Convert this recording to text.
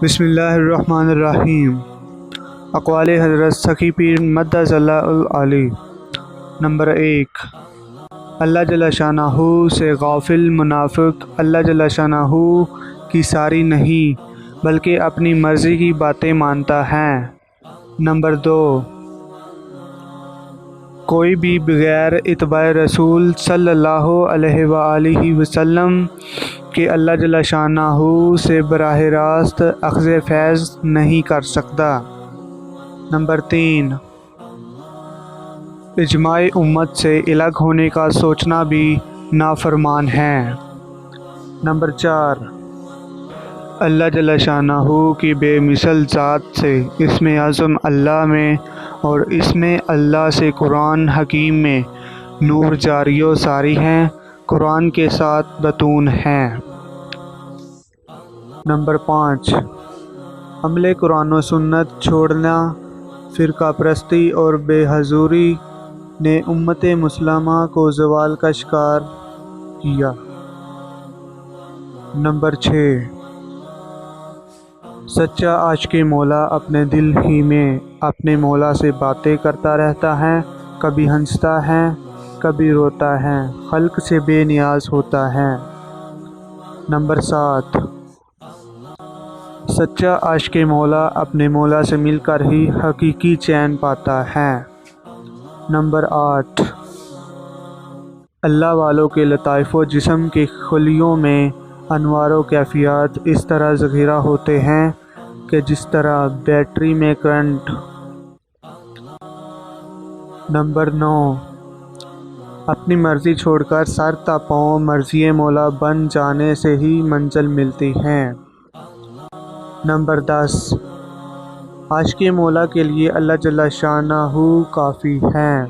بسم اللہ الرحمن الرحیم۔ اقوال حضرت سخی پیر مدظ اللہ العالی۔ نمبر 1، اللہ جل شانہ سے غافل منافق اللہ جل شانہ کی ساری نہیں بلکہ اپنی مرضی کی باتیں مانتا ہے۔ نمبر 2، کوئی بھی بغیر اتباع رسول صلی اللہ علیہ وآلہ وسلم کہ اللہ جل شانہ سے براہ راست اخذ فیض نہیں کر سکتا۔ نمبر 3، اجماع امت سے الگ ہونے کا سوچنا بھی نافرمان ہے۔ نمبر 4، اللہ جل شانہ کی بے مثل ذات سے اسم اعظم اللہ میں اور اسم اللہ سے قرآن حکیم میں نور جاری و ساری ہیں، قرآن کے ساتھ بطون ہیں۔ نمبر 5، عمل قرآن و سنت چھوڑنا فرقہ پرستی اور بے حضوری نے امت مسلمہ کو زوال کا شکار کیا۔ نمبر 6، سچا عاشق مولا اپنے دل ہی میں اپنے مولا سے باتیں کرتا رہتا ہے، کبھی ہنستا ہے کبھی روتا ہے، خلق سے بے نیاز ہوتا ہے۔ نمبر 7، سچا عاشق مولا اپنے مولا سے مل کر ہی حقیقی چین پاتا ہے۔ نمبر 8، اللہ والوں کے لطائف و جسم کے خلیوں میں انوار و کیفیات اس طرح ذخیرہ ہوتے ہیں کہ جس طرح بیٹری میں کرنٹ۔ نمبر 9، اپنی مرضی چھوڑ کر سر تا پاؤں مرضی مولا بن جانے سے ہی منزل ملتی ہے۔ نمبر 10، عاشق مولا کے لیے اللہ جل شانہ کافی ہیں۔